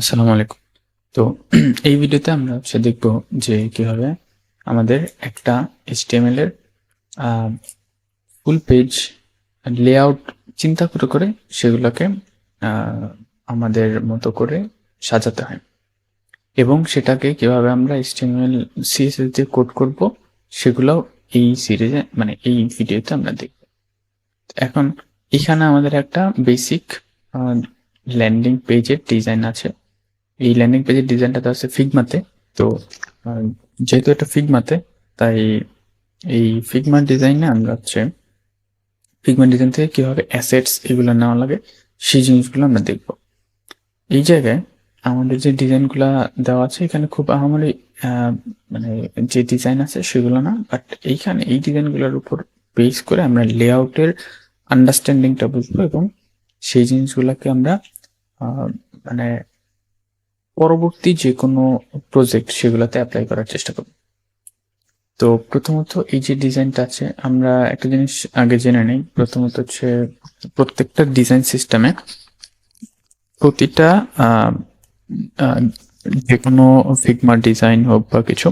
আসসালামু আলাইকুম। তো এই ভিডিওতে আমরা দেখব যে কিভাবে আমাদের একটা HTML এর আ ফুল পেজ লেআউট চিন্তা করে সেগুলোকে আ আমাদের মতো করে সাজাতে হয়। এবং সেটাকে কিভাবে আমরা HTML, CSS দিয়ে কোড করব সেগুলোও এই সিরিজে এই ভিডিওতে আমরা দেখব। এখন এখানে আমাদের একটা বেসিক আ ল্যান্ডিং পেজের ডিজাইন আছে। এই ল্যান্ডিং পেজের ডিজাইনটা দেওয়া আছে ফিগমাতে। তো যেহেতু এটা ফিগমাতে, তাই এই ফিগমার ডিজাইনে আমরা ফিগমা ডিজাইন থেকে কিভাবে অ্যাসেটস এগুলো নেওয়া লাগে সেই জিনিসগুলো আমরা দেখব। এই জায়গায় আমাদের যে ডিজাইনগুলো দেওয়া আছে এখানে খুব আহামরি মানে যে ডিজাইন আছে সেগুলো না, বাট এইখানে এই ডিজাইনগুলোর উপর বেস করে আমরা লেআউটের আন্ডারস্ট্যান্ডিংটা বুঝবো এবং সেই জিনিসগুলোকে আমরা মানে পরবর্তী যে কোনো প্রজেক্ট সেগুলোতে অ্যাপ্লাই করার চেষ্টা করব। তো প্রথমত এই যে ডিজাইনটা আছে আমরা একটা জিনিস আগে জেনে নেই। প্রথমত প্রত্যেকটা ডিজাইন সিস্টেমে প্রতিটা যে কোনো ফিগমার ডিজাইন হোক বা কিছু,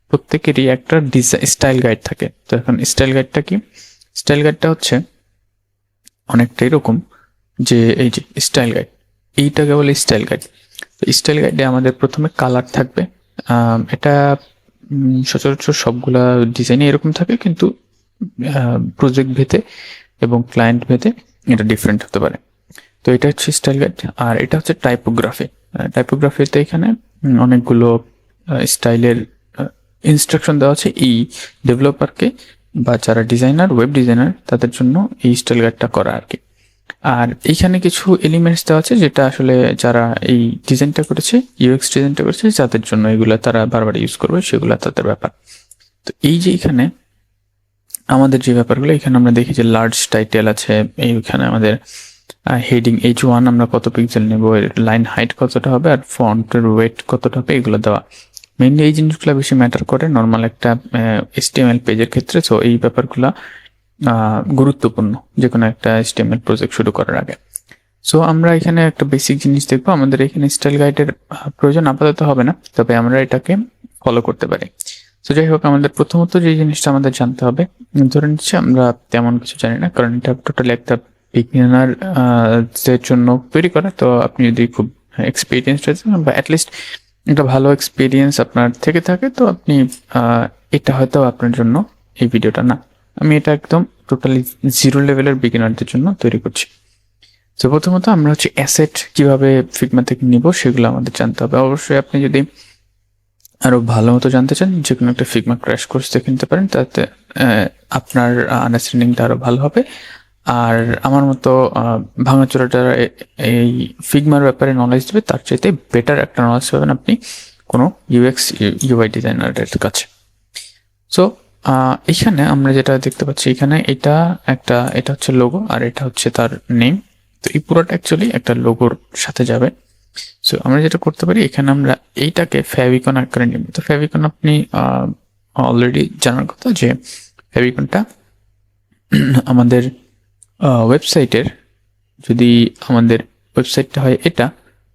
প্রত্যেকেরই একটা ডিজাইন স্টাইল গাইড থাকে। তো এখন স্টাইল গাইডটা কি? স্টাইল গাইডটা হচ্ছে অনেকটা এরকম যে এই যে স্টাইল গাইড, এইটাকে বলে স্টাইল গাইড। স্টাইল গাইডে আমাদের প্রথমে কালার থাকবে। এটা সচরাচর সবগুলা ডিজাইনে এরকম থাকে, কিন্তু প্রজেক্ট ভেদে এবং ক্লায়েন্ট ভেদে এটা ডিফারেন্ট হতে পারে। তো এটা হচ্ছে স্টাইল গাইড। আর এটা হচ্ছে টাইপোগ্রাফি। টাইপোগ্রাফিতে এখানে অনেকগুলো স্টাইলের ইনস্ট্রাকশন দেওয়া আছে এই ডেভেলপারকে বা যারা ডিজাইনার, ওয়েব ডিজাইনার, তাদের জন্য এই স্টাইল গাইডটা করা আর কি। আর এইখানে কিছু এলিমেন্টস দেওয়া আছে যেটা আসলে যারা এই ডিজাইনটা করেছে, ইউএক্স ডিজাইনটা করেছে, যাদের জন্য এগুলো তারা বারবার ইউজ করবে, সেগুলো তাদের ব্যাপার। তো এই যে এখানে আমাদের যে ব্যাপারগুলো, এখানে আমরা দেখি যে লার্জ টাইটেল আছে, এইখানে আমাদের হেডিং H1 আমরা কত পিক্সেল নেব, লাইন হাইট কতটা হবে, আর ফন্টের ওয়েট কতটা হবে, এগুলো দেওয়া। মেইনলি এই জিনিসগুলো বেশি ম্যাটার করে নর্মাল একটা HTML পেজের ক্ষেত্রে। সো এই ব্যাপারগুলো গুরুত্বপূর্ণ যে কোনো একটা HTML প্রজেক্ট শুরু করার আগে। সো আমরা এখানে একটা বেসিক জিনিস দেখবো। আমাদের এখানে স্টাইল গাইডের প্রয়োজন আপাতত হবে না, তবে আমরা এটাকে ফলো করতে পারি। তো যাই হোক, আমাদের প্রথমত যে জিনিসটা আমাদের জানতে হবে, ধরে নিচ্ছি আমরা তেমন কিছু জানি না, কারণ এটা টোটালি একটা বিগিনার দের জন্য তৈরি করা। তো আপনি যদি খুব এক্সপিরিয়েন্স আছেন বা অ্যাটলিস্ট একটা ভালো এক্সপিরিয়েন্স আপনার থেকে থাকে, তো আপনি এটা হয়তো আপনার জন্য এই ভিডিওটা না। আমি এটা একদম টোটালি জিরো লেভেলের বিগিনারদের জন্য তৈরি করছি। তো প্রথমত আমরা অ্যাসেট কিভাবে ফিগমা থেকে নিব সেগুলো আমাদের জানতে হবে। অবশ্যই আপনি যদি আরো ভালো মতো জানতে চান, যে কোনো একটা ফিগমা ক্র্যাশ কোর্স দেখে নিতে পারেন, তাতে আপনার আন্ডারস্ট্যান্ডিংটা আরো ভালো হবে। আর আমার মতো ভাঙাচোরাটা এই ফিগমার ব্যাপারে নলেজ দেবে, তার চাইতে বেটার একটা নলেজ পাবেন আপনি কোনো ইউএক্স ইউআই ডিজাইনারের কাছে। সো এখানে আমরা যেটা দেখতে পাচ্ছি, এখানে এটা হচ্ছে লোগো, আর এটা হচ্ছে তার নেম। তো এই পুরোটা অ্যাকচুয়ালি একটা লোগোর সাথে যাবে। সো আমরা যেটা করতে পারি, এখানে আমরা এইটাকে ফেভিকন আকারে নিব। তো ফেভিকন আপনি অলরেডি জানার কথা যে ফেভিকনটা আমাদের ওয়েবসাইটের, যদি আমাদের ওয়েবসাইটটা হয় এটা,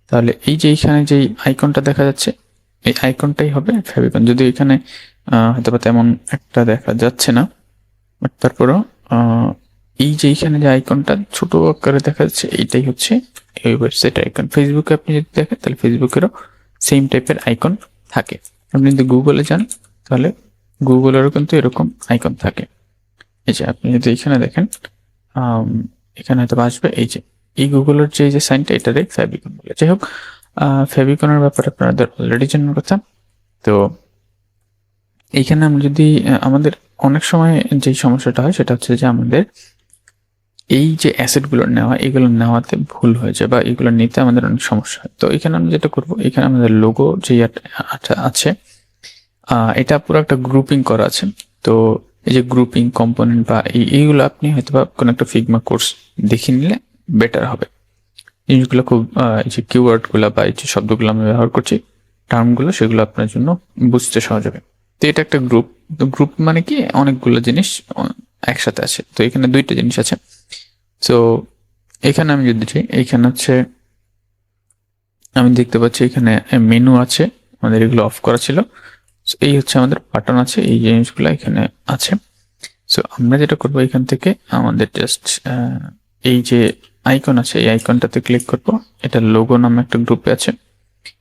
তাহলে এই যে এইখানে যে আইকনটা দেখা যাচ্ছে, এই আইকনটাই হবে ফেভিকন। যদি এখানে হয়তো বা তেমন একটা দেখা যাচ্ছে না, বাট তারপরও এই যে এইখানে যে আইকনটা ছোট আকারে দেখা যাচ্ছে, এইটাই হচ্ছে এই ওয়েবসাইট আইকন। ফেসবুকে আপনি যদি দেখেন, তাহলে ফেসবুকেরও সেম টাইপের আইকন থাকে। আপনি যদি গুগলে যান, তাহলে গুগলেরও কিন্তু এরকম আইকন থাকে। এই যে আপনি যদি এখানে দেখেন, এখানে হয়তো আসবে এই গুগলের যে সাইনটা, এটারে ফেভিকন বলে। যাই হোক, ফেভিকনের ব্যাপারে আপনাদের অলরেডি জানার কথা। তো এইখানে আমরা যদি আমাদের অনেক সময় যে সমস্যাটা হয় সেটা হচ্ছে যে আমাদের এই যে অ্যাসেটগুলো নেওয়া, এগুলো নেওয়াতে ভুল হয়ে যায় বা এগুলো নিতে আমাদের অনেক সমস্যা হয়। তো এখানে আমরা যেটা করবো, এখানে আমাদের লোগো যে আছে, এটা পুরো একটা গ্রুপিং করা আছে। তো এই যে গ্রুপিং কম্পোনেন্ট বা এইগুলো আপনি হয়তো বা কোনো একটা ফিগমা কোর্স দেখে নিলে বেটার হবে। জিনিসগুলো খুব এই যে কিওয়ার্ডগুলো বা এই যে শব্দগুলো আমি ব্যবহার করছি, টার্মগুলো, সেগুলো আপনার জন্য বুঝতে সহজ হবে। তো এটা একটা গ্রুপ। তো গ্রুপ মানে কি, অনেকগুলো জিনিস একসাথে আছে। তো এখানে দুইটা জিনিস আছে। তো এখানে আমি যদি চাই, এইখানে হচ্ছে আমি দেখতে পাচ্ছি এখানে মেনু আছে, আমাদের এগুলো অফ করা ছিল। সো এই হচ্ছে আমাদের বাটন আছে, এই জিনিসগুলো এখানে আছে। সো আমরা যেটা করব, এখান থেকে আমাদের জাস্ট এই যে আইকন আছে, এই আইকনটাতে ক্লিক করব। এটা লোগো নামে একটা গ্রুপে আছে,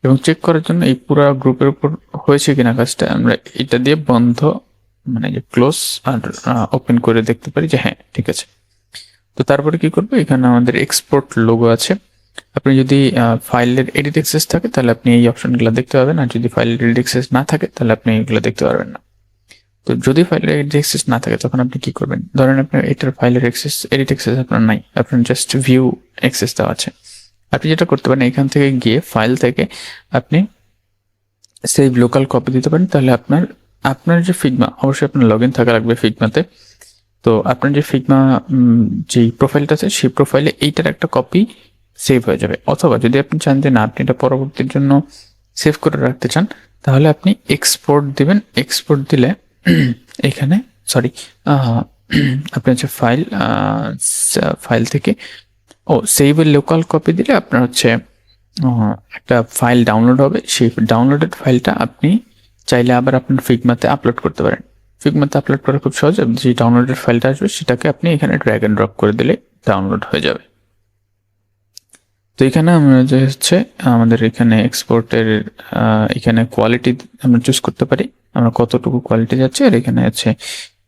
এবং চেক করার জন্য এই পুরো গ্রুপের উপর হয়েছে কিনা কাজটা আমরা এটা দিয়ে বন্ধ, মানে যে ক্লোজ আর ওপেন করে দেখতে পারি যে হ্যাঁ ঠিক আছে। তো তারপরে কি করবো, এখানে আমাদের এক্সপোর্ট লোগো আছে। আপনি যদি ফাইলের এডিট অ্যাক্সেস থাকে তাহলে আপনি এই অপশনগুলো দেখতে পাবেন, আর যদি ফাইলের এডিট অ্যাক্সেস না থাকে তাহলে আপনি এগুলো দেখতে পারবেন না। তো যদি ফাইলের এডিট অ্যাক্সেস না থাকে তখন আপনি কি করবেন, ধরেন আপনার এটার ফাইলের এডিট অ্যাক্সেস আপনার নাই, আপনার জাস্ট ভিউ অ্যাক্সেস দেওয়া আছে। আপনি যেটা করতে পারেন, এখান থেকে গিয়ে ফাইল থেকে আপনি সেভ লোকাল কপি দিতে পারেন। তাহলে আপনার আপনার যে ফিগমা, অবশ্যই আপনার লগ ইন থাকা লাগবে ফিগমাতে। তো আপনার যে ফিগমা যে প্রোফাইলটা আছে সেই প্রোফাইলে এইটার একটা কপি সেভ হয়ে যাবে। অথবা যদি আপনি চান যে না, আপনি এটা পরবর্তীর জন্য সেভ করে রাখতে চান, তাহলে আপনি এক্সপোর্ট দিবেন। এক্সপোর্ট দিলে এখানে সরি আপনি হচ্ছে ফাইল থেকে সেভের লোকাল কপি দিলে আপনার হচ্ছে একটা ফাইল ডাউনলোড হবে। সেই ডাউনলোডেড ফাইলটা আপনি চাইলে আবার আপনার ফিগমাতে আপলোড করতে পারেন। ফিগমাতে আপলোড করা খুব সহজ। যে ডাউনলোডেড ফাইলটা আসবে সেটাকে আপনি এখানে ড্র্যাগ এন্ড ড্রপ করে দিলে ডাউনলোড হয়ে যাবে। তো এখানে আমরা যে হচ্ছে আমাদের এখানে এক্সপোর্টের এখানে কোয়ালিটি আমরা চুজ করতে পারি, আমরা কতটুকু কোয়ালিটি যাচ্ছে, আর এখানে হচ্ছে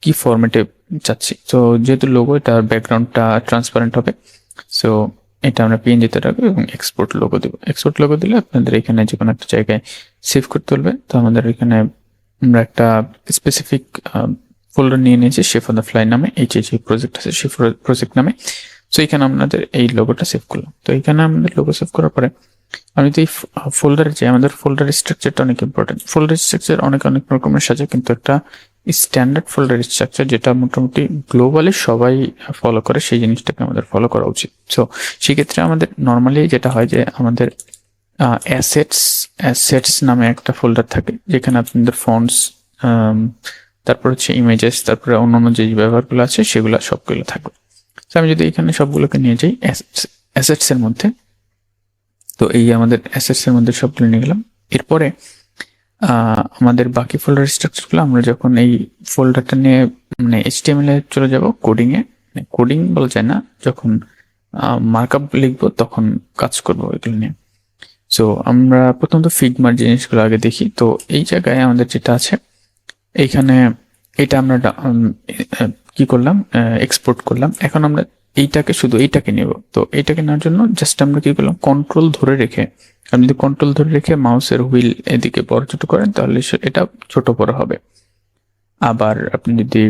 কি ফরম্যাটে চাচ্ছি। তো যেহেতু লোগো, এটার ব্যাকগ্রাউন্ডটা ট্রান্সপারেন্ট হবে, সো এটা আমরা পিএনজিতে রাখবো এবং এক্সপোর্ট লোগো দেবো। এক্সপোর্ট লোগো দিলে আপনাদের এখানে যে কোনো একটা জায়গায় সেভ করতে বলবে। তো আমাদের এখানে আমরা একটা স্পেসিফিক ফোল্ডার নিয়ে নিয়েছি, শেফ অন দ্য ফ্লাই নামে, এই যে প্রজেক্ট আছে সেই প্রজেক্ট নামে। সো এখানে আমাদের এই লোগোটা সেভ করলাম। তো এখানে আমাদের লোগো সেভ করার পরে আমি তো এই ফোল্ডারে যাই, আমাদের ফোল্ডার স্ট্রাকচারটা অনেক ইম্পর্টেন্ট। ফোল্ডার স্ট্রাকচার অনেক রকমের সাজে, কিন্তু একটা স্ট্যান্ডার্ড ফোল্ডার স্ট্রাকচার যেটা মোটামুটি গ্লোবালি সবাই ফলো করে, সেই জিনিসটাকে আমাদের ফলো করা উচিত। সো সেক্ষেত্রে আমাদের নর্মালি যেটা হয় যে আমাদের অ্যাসেটস নামে একটা ফোল্ডার থাকে, যেখানে আপনাদের ফন্টস, তারপর হচ্ছে ইমেজেস, তারপরে অন্যান্য যে ব্যবহারগুলো আছে সেগুলো সবগুলো থাকবে। তো আমি যদি এখানে সবগুলোকে নিয়ে যাই অ্যাসেটস এর মধ্যে, তো এই আমাদের অ্যাসেটস এর মধ্যে সবগুলো নিয়ে গেলাম। এরপরে আমাদের বাকি ফোল্ডার স্ট্রাকচারগুলো আমরা যখন এই ফোল্ডারটা নিয়ে মানে HTML এ চলে যাব, কোডিং এ, কোডিং বলা যায় না, যখন মার্কআপ লিখবো তখন কাজ করবো এগুলো নিয়ে। সো আমরা প্রথমত ফিগমার জিনিসগুলো আগে দেখি। তো এই জায়গায় আমাদের যেটা আছে, এইখানে এটা আমরা কি করলাম, এক্সপোর্ট করলাম। এখন আমরা শুধু এইটাকে নেব। তো এইটাকে নেওয়ার জন্য জাস্ট আমরা কি করলাম, কন্ট্রোল ধরে রেখে, আপনি যদি কন্ট্রোল ধরে রেখে মাউসের হুইল এদিকে বড় ছোট করেন তাহলে এটা ছোট বড় হবে। আবার আপনি যদি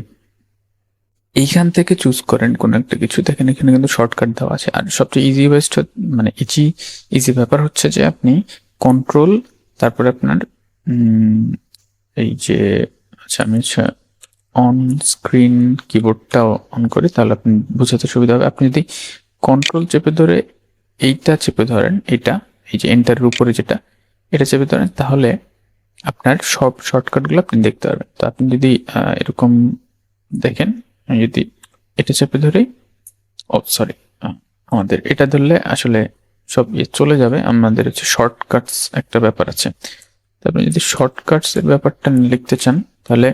এইখান থেকে চুজ করেন কোনো একটা কিছু, দেখেন এখানে কিন্তু শর্টকাট দেওয়া আছে। আর সবচেয়ে মানে ইজি ব্যাপার হচ্ছে যে আপনি কন্ট্রোল, তারপরে আপনার এই যে আচ্ছা আমি অন স্ক্রিন কিবোর্ডটা অন করি, তাহলে আপনি বোঝাতে সুবিধা হবে। আপনি যদি কন্ট্রোল চেপে ধরে এইটা চেপে ধরেন, এটা এই যে এন্টারের উপরে যেটা, এটা চেপে ধরেন, তাহলে আপনার সব শর্টকাটগুলো আপনি দেখতে পারবেন। তো আপনি যদি এরকম দেখেন, আমি যদি এটা চেপে ধরি, সরি, আমাদের এটা ধরলে আসলে সব চলে যাবে। আমাদের হচ্ছে শর্টকাটস একটা ব্যাপার আছে। তো আপনি যদি শর্টকাটস এর ব্যাপারটা লিখতে চান, তাহলে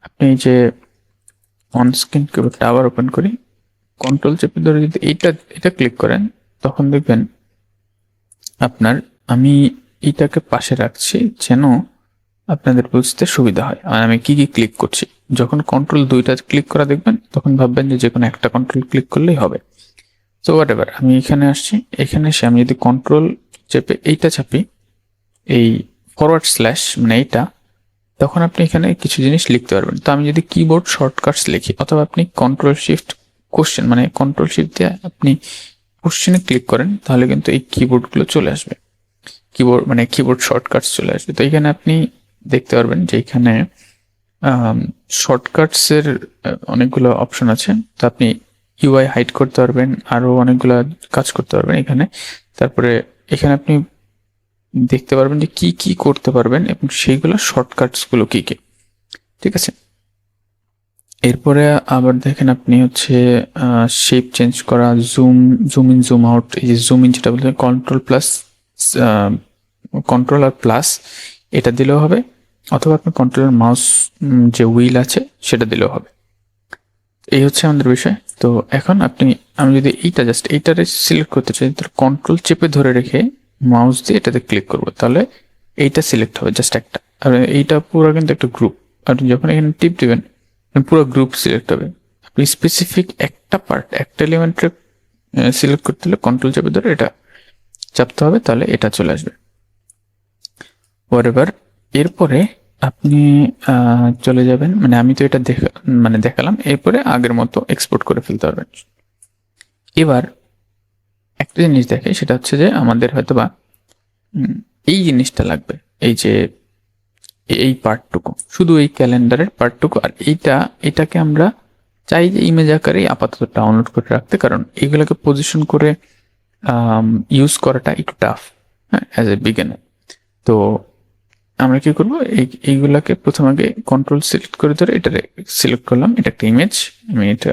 আপনি যে অন স্ক্রিন কিবোর্ডটা আবার ওপেন করি, কন্ট্রোল চেপে ধরে যদি এটা ক্লিক করেন, তখন দেখবেন আপনার, আমি এইটাকে পাশে রাখছি যেন আপনাদের বুঝতে সুবিধা হয় আর আমি কি কি ক্লিক করছি। যখন কন্ট্রোল দুইটা ক্লিক করা দেখবেন, তখন ভাববেন যে কোনো একটা কন্ট্রোল ক্লিক করলেই হবে। তো হোয়াট এভার, আমি এখানে আসছি, এখানে এসে আমি যদি কন্ট্রোল চেপে এইটা চাপি, এই ফরওয়ার্ড স্ল্যাশ মানে এইটা, তখন আপনি এখানে কিছু জিনিস লিখতে পারবেন। তো আমি যদি কিবোর্ড শর্টকাটস লিখি, অথবা আপনি কন্ট্রোল শিফট কোশ্চেন মানে কন্ট্রোল শিফট দিয়ে আপনি কোশ্চেনে ক্লিক করেন, তাহলে কিন্তু এই কিবোর্ডগুলো চলে আসবে, কিবোর্ড শর্টকাটস চলে আসবে। তো এখানে আপনি দেখতে পারবেন যে এখানে শর্টকাটস এর অনেকগুলো অপশন আছে। তো আপনি ইউআই হাইড করতে পারবেন, আরো অনেকগুলো কাজ করতে পারবেন এখানে। তারপরে এখানে আপনি দেখতে পারবেন যে কি কি করতে পারবেন এবং সেইগুলো শর্টকাটস গুলো কি কি, ঠিক আছে। এরপরে আবার দেখেন আপনি হচ্ছে শেপ চেঞ্জ করা, জুম ইন জুম আউট, এই যে জুম ইন যেটা বলতে কন্ট্রোল প্লাস কন্ট্রোল আর প্লাস এটা দিলেও হবে, অথবা আপনি কন্ট্রোলার মাউস যে হুইল আছে সেটা দিলেও হবে। এই হচ্ছে আমাদের বিষয়। তো এখন আমি যদি এইটারে সিলেক্ট করতে চাই, তাহলে কন্ট্রোল চেপে ধরে রেখে মাউস দিয়ে এটাতে ক্লিক করব, তাহলে এইটা সিলেক্ট হবে জাস্ট একটা। আর এইটা পুরো কিন্তু একটা গ্রুপ, আপনি যখন এখানে টিপ দিবেন পুরো গ্রুপ সিলেক্ট হবে। আপনি স্পেসিফিক একটা পার্ট, একটা এলিমেন্টের সিলেক্ট করতে হলে কন্ট্রোল চেপে ধরে এটা চাপতে হবে, তাহলে এটা চলে আসবে। এবার এরপরে আপনি চলে যাবেন, মানে আমি তো এটা দেখালাম, এরপরে আগের মতো এক্সপোর্ট করে ফেলতে পারবেন। এবার একটা জিনিস দেখে, সেটা হচ্ছে যে আমাদের হয়তোবা এই জিনিসটা লাগবে, এই যে এই পার্টটুকু, শুধু এই ক্যালেন্ডারের পার্টটুকু। আর এটাকে আমরা চাই যে ইমেজ আকারে আপাতত ডাউনলোড করে রাখতে, কারণ এগুলোকে পজিশন করে ইউজ করাটা একটু টাফ, হ্যাঁ, অ্যাজ এ বিগিনার। তো আমরা কি করবো, এইগুলাকে প্রথম আগে কন্ট্রোল সিলেক্ট করে ধরে এটা সিলেক্ট করলাম, এটা একটা ইমেজ, আমি এটা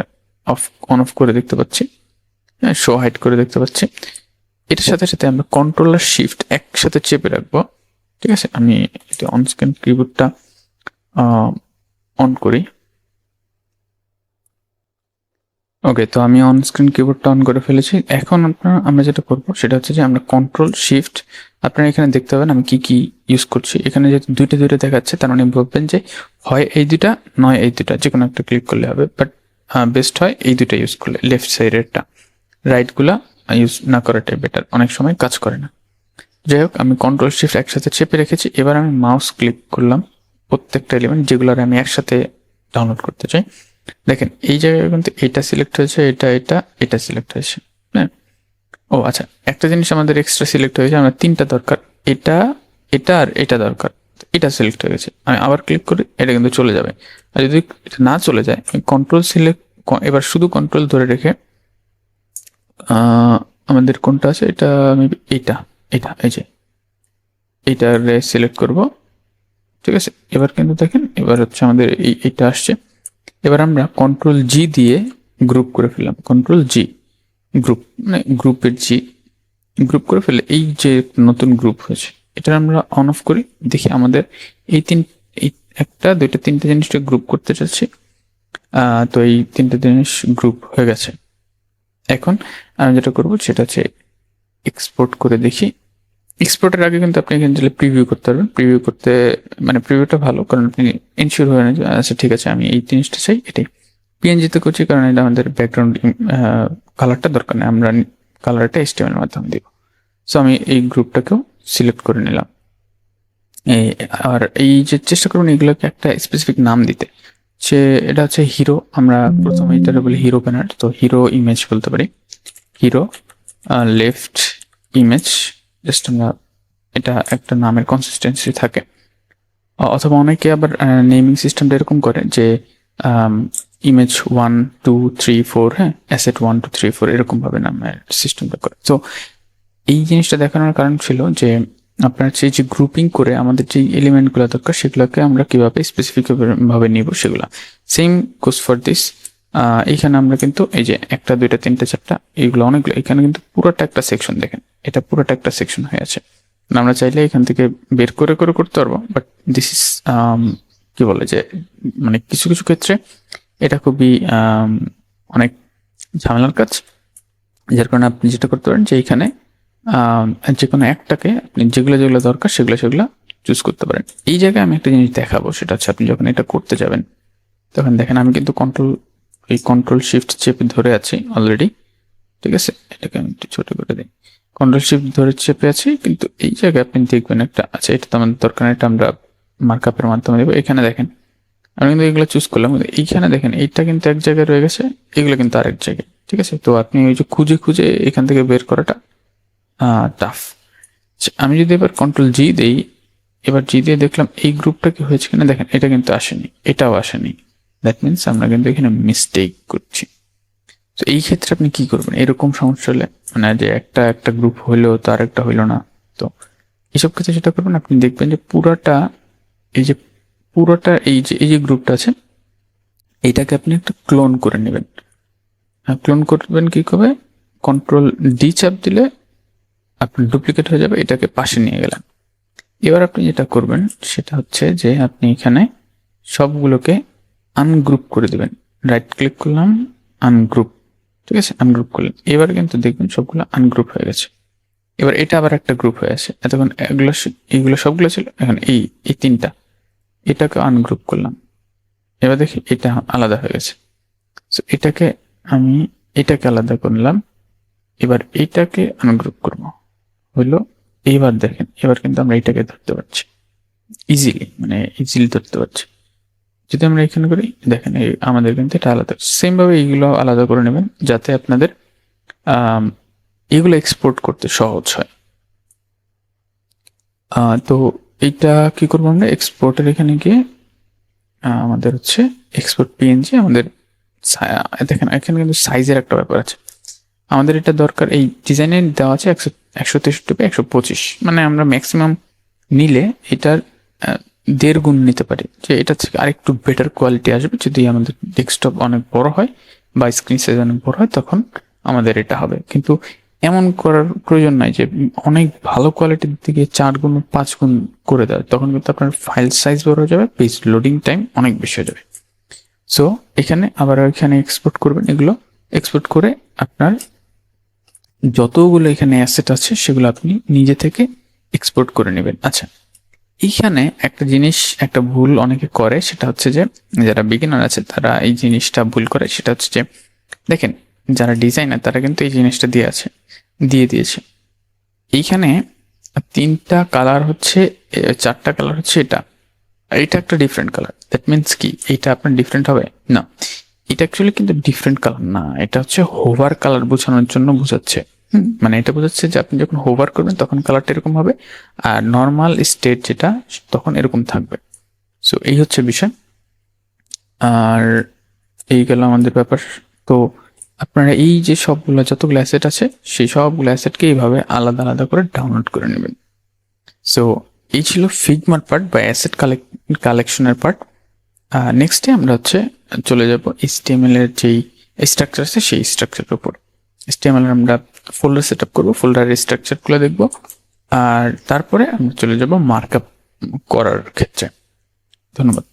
অন অফ করে দেখতে পাচ্ছি, হ্যাঁ, শো হাইড করে দেখতে পাচ্ছি। এটার সাথে সাথে আমরা কন্ট্রোল আর শিফট একসাথে চেপে রাখবো, ঠিক আছে। আমি এটা অন স্ক্রিন কিবোর্ডটা অন করি। ওকে, তো আমি অন স্ক্রিন কিবোর্ডটা অন করে ফেলেছি। এখন আমরা যেটা করবো সেটা হচ্ছে যে আমরা কন্ট্রোল শিফট, আপনারা এখানে দেখতে পাবেন আমি কি কি ইউজ করছি। এখানে যেহেতু দুইটা দেখাচ্ছে, তার মানে বলবেন যে হয় এই দুটা নয় এই দুটা, যে কোনো একটা ক্লিক করলে হবে। বাট বেস্ট হয় এই দুটা ইউজ করলে, লেফট সাইডেরটা, রাইটগুলা ইউজ না করাটাই বেটার, অনেক সময় কাজ করে না। যাই হোক, আমি কন্ট্রোল শিফট একসাথে চেপে রেখেছি। এবার আমি মাউস ক্লিক করলাম প্রত্যেকটা এলিমেন্ট যেগুলোর আমি একসাথে ডাউনলোড করতে চাই। দেখেন এই জায়গায় কিন্তু এটা সিলেক্ট হয়েছে, এটা সিলেক্ট হয়েছে, হ্যাঁ। ও আচ্ছা, একটা জিনিস আমাদের এক্সট্রা সিলেক্ট হয়েছে, আমার তিনটা দরকার, এটা এটা আর এটা দরকার, এটা সিলেক্ট হয়ে গেছে। আমি আবার ক্লিক করি, এটা কিন্তু চলে যাবে। আর যদি এটা না চলে যায়, কন্ট্রোল সিলেক্ট, এবার শুধু কন্ট্রোল ধরে রেখে আমাদের কোনটা আছে, এটা আমি এটা এই যে এইটা সিলেক্ট করব, ঠিক আছে। এবার কিন্তু দেখেন, এবার হচ্ছে আমাদের এইটা আসছে। এবার আমরা কন্ট্রোল জি দিয়ে গ্রুপ করে ফেললাম, কন্ট্রোল জি গ্রুপ, মানে গ্রুপের জি গ্রুপ করে ফেলে এই যে নতুন গ্রুপ হয়েছে, এটা আমরা অন অফ করি, দেখি আমাদের এই একটা দুইটা তিনটা জিনিসটা গ্রুপ করতে চাচ্ছি। তো এই তিনটা জিনিস গ্রুপ হয়ে গেছে। এখন আমি যেটা করবো সেটা হচ্ছে এক্সপোর্ট করে দেখি। এক্সপোর্টের আগে কিন্তু আপনি এখানে প্রিভিউ করতে পারবেন। প্রিভিউ করতে মানে প্রিভিউটা ভালো, কারণ আপনি ইনশিওর হয়ে না যে আচ্ছা ঠিক আছে আমি এই জিনিসটা চাই, এটাই পিএনজিতে করছি, কারণ এটা আমাদের ব্যাকগ্রাউন্ড কালারটা দরকার নেই, আমরা কালারটা HTML এর মাধ্যমে দিব। সো আমি এই গ্রুপটাকেও সিলেক্ট করে নিলাম। আর এই যে চেষ্টা করুন এগুলোকে একটা স্পেসিফিক নাম দিতে, সে এটা হচ্ছে হিরো, আমরা প্রথমে এটা বলি হিরো ব্যানার, তো হিরো ইমেজ বলতে পারি, হিরো লেফট ইমেজ, জাস্ট আমরা এটা একটা নামের কনসিস্টেন্সি থাকে। অথবা অনেকে আবার নেমিং সিস্টেমটা এরকম করে যে ইমেজ 1 2 3 4, হ্যাঁ, অ্যাসেট 1 2 3 4 এরকম ভাবে নামের সিস্টেমটা করে। তো এই জিনিসটা দেখানোর কারণ ছিল যে আপনার সেই যে গ্রুপিং করে আমাদের যে এলিমেন্টগুলো দরকার সেগুলোকে আমরা কিভাবে স্পেসিফিক ভাবে নিব, সেগুলা সেম গোস ফর দিস। এইখানে আমরা কিন্তু এই যে একটা দুইটা তিনটা চারটা এইগুলো অনেকগুলো, এখানে কিন্তু পুরোটা একটা সেকশন, দেখেন এটা পুরোটা একটা সেকশন হয়ে আছে। আমরা চাইলে এখান থেকে বের করে করতে পারবো, বাট দিস ইজ কি বলে যে মানে কিছু কিছু ক্ষেত্রে এটা খুবই অনেক ঝামেলার কাজ, যার কারণে আপনি যেটা করতে পারেন যে এইখানে যে কোনো একটাকে আপনি যেগুলো দরকার সেগুলো চুজ করতে পারেন। এই জায়গায় আমি একটা জিনিস দেখাবো, সেটা হচ্ছে আপনি যখন এটা করতে যাবেন তখন দেখেন আমি কিন্তু কন্ট্রোল শিফট চেপে ধরে আছি অলরেডি, ঠিক আছে। এটাকে আমি একটু ছোট করে দিই, কন্ট্রোল শিফট ধরে চেপে আছি, কিন্তু এই জায়গায় আপনি দেখবেন একটা আছে, এটা তো আমাদের দরকার, এটা আমরা মার্কআপের মাধ্যমে দেবো। এখানে দেখেন আমি কিন্তু এগুলো চুজ করলাম, এইখানে দেখেন এইটা কিন্তু এক জায়গায় রয়ে গেছে, এগুলো কিন্তু আরেক জায়গায়, ঠিক আছে। তো আপনি ওই যে খুঁজে এখান থেকে বের করাটা টাফ। আমি যদি এবার কন্ট্রোল জি দিই, এবার জি দিয়ে দেখলাম এই গ্রুপটা কি হয়েছে কিনা, দেখেন এটা কিন্তু আসেনি, এটাও আসেনি, দ্যাট মিনস আমরা কিন্তু এখানে মিস্টেক করছি। তো এই ক্ষেত্রে আপনি কি করবেন এরকম সমস্যা হলে, মানে যে একটা গ্রুপ হইলো তো আরেকটা হইলো না, তো এইসব ক্ষেত্রে যেটা করবেন আপনি দেখবেন যে পুরোটা এই যে গ্রুপটা আছে এইটাকে আপনি একটা ক্লোন করে নেবেন। ক্লোন করবেন কি করবে, কন্ট্রোল ডি চাপ দিলে আপনার ডুপ্লিকেট হয়ে যাবে, এটাকে পাশে নিয়ে গেলেন। এবার আপনি যেটা করবেন সেটা হচ্ছে যে আপনি এখানে সবগুলোকে আনগ্রুপ করে দেবেন। রাইট ক্লিক করলাম, আনগ্রুপ, ঠিক আছে, আনগ্রুপ করলেন। এবার কিন্তু দেখবেন সবগুলো আনগ্রুপ হয়ে গেছে। এবার এটা আবার একটা গ্রুপ হয়ে আছে। এতক্ষণ এইগুলো সবগুলো ছিল, এখন এই তিনটা, এটাকে আনগ্রুপ করলাম। এবার দেখি এটা আলাদা হয়ে গেছে। সো এটাকে আলাদা করলাম। এবার এইটাকে আনগ্রুপ করব, হইলো। এইবার দেখেন, এবার কিন্তু আমরা এটাকে ধরতে পারছি ইজিলি ধরতে পারছি। যদি আমরা এখানে করি, দেখেন আমাদের কিন্তু এটা আলাদা। সেম ভাবে এইগুলো আলাদা করে নেবেন যাতে আপনাদের এগুলো এক্সপোর্ট করতে সহজ হয়। তো এইটা কি করবো আমরা, এক্সপোর্টের এখানে গিয়ে আমাদের হচ্ছে এক্সপোর্ট পিএনজি। আমাদের দেখেন এখানে কিন্তু সাইজের একটা ব্যাপার আছে। আমাদের এটা দরকার, এই ডিজাইনে দেওয়া আছে 163x125, মানে আমরা ম্যাক্সিমাম নিলে এটার 1.5 গুণ নিতে পারি, যে এটা থেকে আরেকটু বেটার কোয়ালিটি আসবে যদি আমাদের ডেস্কটপ অনেক বড় হয় বা স্ক্রিন সাইজ অনেক বড় হয়, তখন আমাদের এটা হবে। কিন্তু এমন করার প্রয়োজন নাই যে অনেক ভালো কোয়ালিটির দিকে 4 গুণ 5 গুণ করে দেয়, তখন কিন্তু আপনার ফাইল সাইজ বড় হয়ে যাবে, পেজ লোডিং টাইম অনেক বেশি হয়ে যাবে। সো এখানে আবার এখানে এক্সপোর্ট করবেন, এগুলো এক্সপোর্ট করে আপনার যতগুলো এখানে অ্যাসেট আছে সেগুলো আপনি নিজে থেকে এক্সপোর্ট করে নেবেন। আচ্ছা, এইখানে একটা জিনিস, একটা ভুল অনেকে করে, সেটা হচ্ছে যে যারা বিগিনার আছে তারা এই জিনিসটা ভুল করে। সেটা হচ্ছে যে দেখেন, যারা ডিজাইনার তারা কিন্তু এই জিনিসটা দিয়ে দিয়েছে। এইখানে 3টা কালার হচ্ছে, 4টা কালার হচ্ছে এটা একটা ডিফারেন্ট কালার। দ্যাট মিনস কি, এইটা আপনার ডিফারেন্ট হবে না, এটা অ্যাকচুয়ালি কিন্তু ডিফারেন্ট কালার না, এটা হচ্ছে হোভার কালার বোঝানোর জন্য বোঝাচ্ছে। মানে এটা বোঝাচ্ছে যে আপনি যখন হোভার করবেন তখন কালারটা এরকম হবে, আর নর্মাল স্টেট যেটা তখন এরকম থাকবে। সো এই হচ্ছে বিষয়। আর এই গেল আমাদের ব্যাপার। তো আপনারা এই যে সবগুলো যতগুলো অ্যাসেট আছে সেই সবগুলো অ্যাসেটকে এইভাবে আলাদা আলাদা করে ডাউনলোড করে নেবেন। সো এই ছিল ফিগমার পার্ট বা অ্যাসেট কালেকশনের পার্ট। নেক্সটে আমরা হচ্ছে চলে যাব HTML এর যেই স্ট্রাকচার আছে সেই স্ট্রাকচারের উপর। HTML এর আমরা ফোল্ডার সেট আপ করবো, ফোল্ডারের স্ট্রাকচারগুলো দেখবো, আর তারপরে আমরা চলে যাব মার্কআপ করার ক্ষেত্রে। ধন্যবাদ।